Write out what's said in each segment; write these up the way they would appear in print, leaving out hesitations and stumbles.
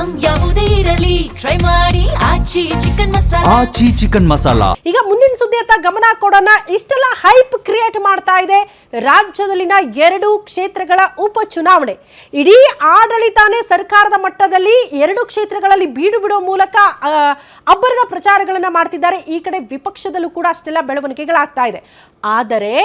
Item ಯಾವುದೇ ಇರಲಿ try ಮಾಡಿ ಆಚಿ ಚಿಕನ್ ಮಸಾಲಾ. ಈಗ ಮುಂದಿನ ಸುದ್ದಿಯತ್ತ ಗಮನ ಕೊಡೋಣ. ಇಷ್ಟೆಲ್ಲ ಹೈಪ್ ಕ್ರಿಯೇಟ್ ಮಾಡ್ತಾ ಇದೆ ರಾಜ್ಯದಲ್ಲಿನ 2 ಕ್ಷೇತ್ರಗಳ ಉಪಚುನಾವಣೆ. ಇಡೀ ಆಡಳಿತಾನೇ ಸರ್ಕಾರದ ಮಟ್ಟದಲ್ಲಿ 2 ಕ್ಷೇತ್ರಗಳಲ್ಲಿ ಬೀಡು ಬಿಡುವ ಮೂಲಕ ಅಬ್ಬರದ ಪ್ರಚಾರಗಳನ್ನ ಮಾಡ್ತಿದ್ದಾರೆ. ಈ ಕಡೆ ವಿಪಕ್ಷದಲ್ಲೂ ಕೂಡ ಅಷ್ಟೆಲ್ಲ ಬೆಳವಣಿಗೆಗಳಾಗ್ತಾ ಇದೆ. ಆದರೆ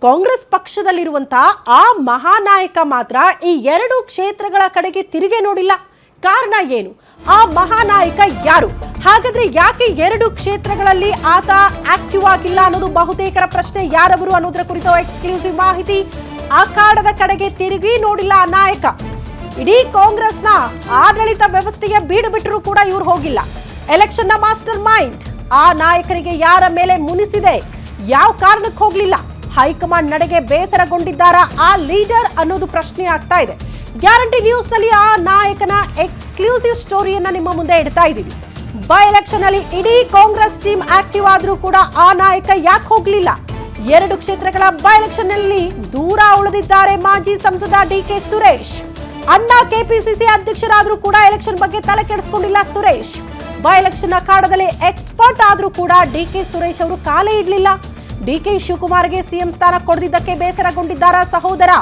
ಕಾಂಗ್ರೆಸ್ ಪಕ್ಷದಲ್ಲಿರುವಂತಹ ಆ ಮಹಾನಾಯಕ ಮಾತ್ರ ಈ 2 ಕ್ಷೇತ್ರಗಳ ಕಡೆಗೆ ತಿರುಗಿ ನೋಡಿಲ್ಲ. ಕಾರಣ ಏನು? ಆ ಮಹಾನಾಯಕ ಯಾರು? ಹಾಗಾದ್ರೆ ಯಾಕೆ 2 ಕ್ಷೇತ್ರಗಳಲ್ಲಿ ಆತ ಆಕ್ಟಿವ್ ಆಗಿಲ್ಲ ಅನ್ನೋದು ಬಹುತೇಕರ ಪ್ರಶ್ನೆ. ಯಾರವರು ಅನ್ನೋದರ ಕುರಿತು ಎಕ್ಸ್ಕ್ಲೂಸಿವ್ ಮಾಹಿತಿ. ಅಖಾಡದ ಕಡೆಗೆ ತಿರುಗಿ ನೋಡಿಲ್ಲ ಆ ನಾಯಕ. ಇಡೀ ಕಾಂಗ್ರೆಸ್ನ ಆಡಳಿತ ವ್ಯವಸ್ಥೆಗೆ ಬೀಡು ಬಿಟ್ಟರೂ ಕೂಡ ಇವ್ರು ಹೋಗಿಲ್ಲ. ಎಲೆಕ್ಷನ್ ನ ಮಾಸ್ಟರ್ ಮೈಂಡ್ ಆ ನಾಯಕರಿಗೆ ಯಾರ ಮೇಲೆ ಮುನಿಸಿದೆ? ಯಾವ ಕಾರಣಕ್ಕೆ ಹೋಗ್ಲಿಲ್ಲ? ಹೈಕಮಾಂಡ್ ನಡೆಗೆ ಬೇಸರಗೊಂಡಿದ್ದಾರಾ ಆ ಲೀಡರ್ ಅನ್ನೋದು ಪ್ರಶ್ನೆ ಆಗ್ತಾ ಇದೆ. ಗ್ಯಾರಂಟಿ ನ್ಯೂಸ್ ನಲ್ಲಿ ಆ ನಾಯಕನ ಎಕ್ಸ್ಕ್ಲೂಸಿವ್ ಸ್ಟೋರಿಯನ್ನ ನಿಮ್ಮ ಮುಂದೆ ಇಡ್ತಾ ಇದ್ದೀವಿ. ಬೈ ಎಲೆಕ್ಷನ್ ಅಲ್ಲಿ ಇಡೀ ಕಾಂಗ್ರೆಸ್ ಟೀಮ್ ಆಕ್ಟಿವ್ ಆದ್ರೂ ಕೂಡ ಆ ನಾಯಕ ಯಾಕೆ ಹೋಗ್ಲಿಲ್ಲ? 2 ಕ್ಷೇತ್ರಗಳ ಬೈ ಎಲೆಕ್ಷನ್ ನಲ್ಲಿ ದೂರ ಉಳಿದಿದ್ದಾರೆ ಮಾಜಿ ಸಂಸದ ಡಿಕೆ ಸುರೇಶ್. ಅಣ್ಣ ಕೆಪಿಸಿಸಿ ಅಧ್ಯಕ್ಷರಾದ್ರೂ ಕೂಡ ಎಲೆಕ್ಷನ್ ಬಗ್ಗೆ ತಲೆ ಕೆಡಿಸಿಕೊಂಡಿಲ್ಲ ಸುರೇಶ್. ಬೈ ಎಲೆಕ್ಷನ್ ಅಖಾಡದಲ್ಲಿ ಎಕ್ಸ್ಪರ್ಟ್ ಆದ್ರೂ ಕೂಡ ಡಿಕೆ ಸುರೇಶ್ ಅವರು ಕಾಲೇ ಇಡ್ಲಿಲ್ಲ. ಡಿಕೆ ಶಿವಕುಮಾರ್ಗೆ ಸಿಎಂ ಸ್ಥಾನ ಕೊಡದಿದ್ದಕ್ಕೆ ಬೇಸರಗೊಂಡಿದ್ದಾರಾ ಸಹೋದರ?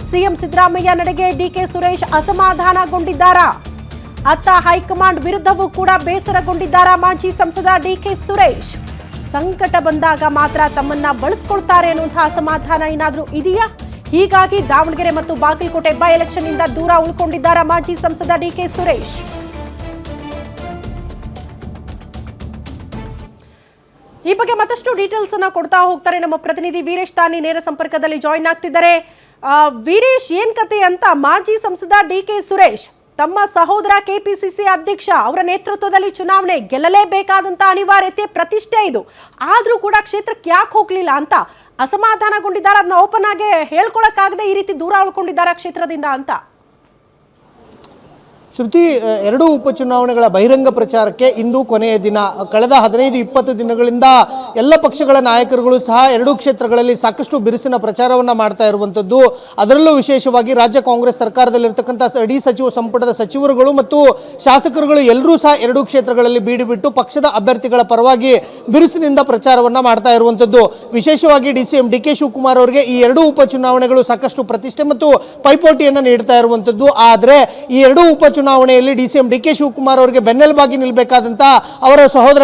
ಸಿಎಂ ಸಿದ್ದರಾಮಯ್ಯ ನಡೆಗೆ ಡಿಕೆ ಸುರೇಶ್ ಅಸಮಾಧಾನಗೊಂಡಿದ್ದಾರಾ? ಅತ್ತ ಹೈಕಮಾಂಡ್ ವಿರುದ್ಧವೂ ಕೂಡ ಬೇಸರಗೊಂಡಿದ್ದಾರಾ ಮಾಜಿ ಸಂಸದ ಡಿಕೆ ಸುರೇಶ್? ಸಂಕಟ ಬಂದಾಗ ಮಾತ್ರ ತಮ್ಮನ್ನ ಬಳಸ್ಕೊಳ್ತಾರೆ ಅನ್ನುವಂತಹ ಅಸಮಾಧಾನ ಏನಾದ್ರೂ ಇದೆಯಾ? ಹೀಗಾಗಿ ದಾವಣಗೆರೆ ಮತ್ತು ಬಾಗಲಕೋಟೆ ಬೈ ಎಲೆಕ್ಷನ್ ಇಂದ ದೂರ ಉಳ್ಕೊಂಡಿದ್ದಾರಾ ಮಾಜಿ ಸಂಸದ ಡಿಕೆ ಸುರೇಶ್? ಈ ಬಗ್ಗೆ ಮತ್ತಷ್ಟು ಡೀಟೇಲ್ಸ್ ಅನ್ನ ಕೊಡ್ತಾ ಹೋಗ್ತಾರೆ ನಮ್ಮ ಪ್ರತಿನಿಧಿ ವೀರೇಶ್ ತಾನಿ ನೇರ ಸಂಪರ್ಕದಲ್ಲಿ ಜಾಯಿನ್ ಆಗ್ತಿದ್ದಾರೆ. ವೀರೇಶ್, ಏನ್ ಕತೆ ಅಂತ ಮಾಜಿ ಸಂಸದ ಡಿಕೆ ಸುರೇಶ್ ತಮ್ಮ ಸಹೋದರ ಕೆಪಿಸಿಸಿ ಅಧ್ಯಕ್ಷ ಅವರ ನೇತೃತ್ವದಲ್ಲಿ ಚುನಾವಣೆ ಗೆಲ್ಲಲೇಬೇಕಾದಂತ ಅನಿವಾರ್ಯತೆ ಪ್ರತಿಷ್ಠೆ ಇದು. ಆದ್ರೂ ಕೂಡ ಕ್ಷೇತ್ರಕ್ಕೆ ಯಾಕೆ ಹೋಗ್ಲಿಲ್ಲ ಅಂತ ಅಸಮಾಧಾನಗೊಂಡಿದ್ದಾರೆ. ಅದನ್ನ ಓಪನ್ ಆಗಿ ಹೇಳ್ಕೊಳಕ್ಕಾಗದೆ ಈ ರೀತಿ ದೂರ ಉಳ್ಕೊಂಡಿದ್ದಾರೆ ಕ್ಷೇತ್ರದಿಂದ ಅಂತ. ಶ್ರುತಿ, 2 ಉಪಚುನಾವಣೆಗಳ ಬಹಿರಂಗ ಪ್ರಚಾರಕ್ಕೆ ಇಂದು ಕೊನೆಯ ದಿನ. ಕಳೆದ 15-20 ದಿನಗಳಿಂದ ಎಲ್ಲ ಪಕ್ಷಗಳ ನಾಯಕರುಗಳು ಸಹ 2 ಕ್ಷೇತ್ರಗಳಲ್ಲಿ ಸಾಕಷ್ಟು ಬಿರುಸಿನ ಪ್ರಚಾರವನ್ನು ಮಾಡ್ತಾ ಇರುವಂಥದ್ದು. ಅದರಲ್ಲೂ ವಿಶೇಷವಾಗಿ ರಾಜ್ಯ ಕಾಂಗ್ರೆಸ್ ಸರ್ಕಾರದಲ್ಲಿರ್ತಕ್ಕಂಥ ಇಡೀ ಸಚಿವ ಸಂಪುಟದ ಸಚಿವರುಗಳು ಮತ್ತು ಶಾಸಕರುಗಳು ಎಲ್ಲರೂ ಸಹ 2 ಕ್ಷೇತ್ರಗಳಲ್ಲಿ ಬೀಡು ಬಿಟ್ಟು ಪಕ್ಷದ ಅಭ್ಯರ್ಥಿಗಳ ಪರವಾಗಿ ಬಿರುಸಿನಿಂದ ಪ್ರಚಾರವನ್ನು ಮಾಡ್ತಾ ಇರುವಂಥದ್ದು. ವಿಶೇಷವಾಗಿ ಸಿಎಂ ಡಿಕೆ ಶಿವಕುಮಾರ್ ಅವರಿಗೆ ಈ 2 ಉಪಚುನಾವಣೆಗಳು ಸಾಕಷ್ಟು ಪ್ರತಿಷ್ಠೆ ಮತ್ತು ಪೈಪೋಟಿಯನ್ನು ನೀಡ್ತಾ ಇರುವಂಥದ್ದು. ಆದರೆ ಈ 2 ಉಪಚುನಾವಣೆಯಲ್ಲಿ ಸಿಎಂ ಡಿಕೆ ಶಿವಕುಮಾರ್ ಅವರಿಗೆ ಬೆನ್ನೆಲುಬಾಗಿ ನಿಲ್ಲಬೇಕಾದಂತ ಅವರ ಸಹೋದರ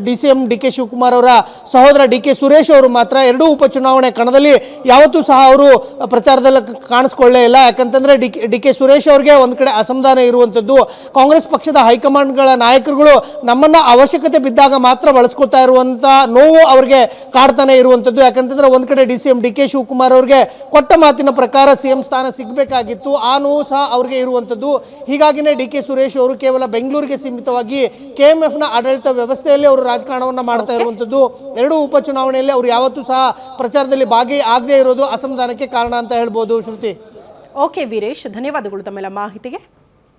ಡಿಸಿಎಂ ಡಿಕೆ ಶಿವಕುಮಾರ್ ಅವರ ಸಹೋದರ ಡಿಕೆ ಸುರೇಶ್ ಅವರು ಮಾತ್ರ 2 ಉಪಚುನಾವಣೆ ಕಣದಲ್ಲಿ ಯಾವತ್ತೂ ಸಹ ಅವರು ಪ್ರಚಾರದಲ್ಲಿ ಕಾಣಿಸ್ಕೊಳ್ಳೇ ಇಲ್ಲ. ಯಾಕಂತಂದ್ರೆ ಡಿಕೆ ಸುರೇಶ್ ಅವರಿಗೆ ಒಂದ್ ಕಡೆ ಅಸಮಾಧಾನ ಇರುವಂತದ್ದು. ಕಾಂಗ್ರೆಸ್ ಪಕ್ಷದ ಹೈಕಮಾಂಡ್ಗಳ ನಾಯಕರುಗಳು ನಮ್ಮನ್ನ ಅವಶ್ಯಕತೆ ಬಿದ್ದಾಗ ಮಾತ್ರ ಬಳಸ್ಕೊಳ್ತಾ ಇರುವಂತ ನೋವು ಅವರಿಗೆ ಕಾಡ್ತಾನೆ ಇರುವಂತದ್ದು. ಯಾಕಂತಂದ್ರೆ ಒಂದ್ ಕಡೆ ಸಿಎಂ ಡಿಕೆ ಶಿವಕುಮಾರ್ ಅವರಿಗೆ ಕೊಟ್ಟ ಮಾತಿನ ಪ್ರಕಾರ ಸಿಎಂ ಸ್ಥಾನ ಸಿಗಬೇಕಾಗಿತ್ತು, ಆ ನೋವು ಸಹ ಅವರಿಗೆ ಇರುವಂತದ್ದು. ಹೀಗಾಗಿನೇ ಡಿಕೆ ಸುರೇಶ್ ಅವರು ಕೇವಲ ಬೆಂಗಳೂರಿಗೆ ಸೀಮಿತವಾಗಿ ಕೆಎಂಎಫ್ ನ ಆಡಳಿತ ವ್ಯವಸ್ಥೆಯಲ್ಲಿ ಅವರು ರಾಜಕಾರಣವನ್ನ ಮಾಡ್ತಾ ಇರುವಂತದ್ದು. 2 ಉಪಚುನಾವಣೆಯಲ್ಲಿ ಅವರು ಯಾವತ್ತೂ ಸಹ ಪ್ರಚಾರದಲ್ಲಿ ಭಾಗಿ ಆಗದೆ ಇರೋದು ಅಸಮಾಧಾನಕ್ಕೆ ಕಾರಣ ಅಂತ ಹೇಳ್ಬೋದು. ಶ್ರುತಿ. ಓಕೆ ವೀರೇಶ್, ಧನ್ಯವಾದಗಳು ತಮ್ಮೆಲ್ಲ ಮಾಹಿತಿಗೆ.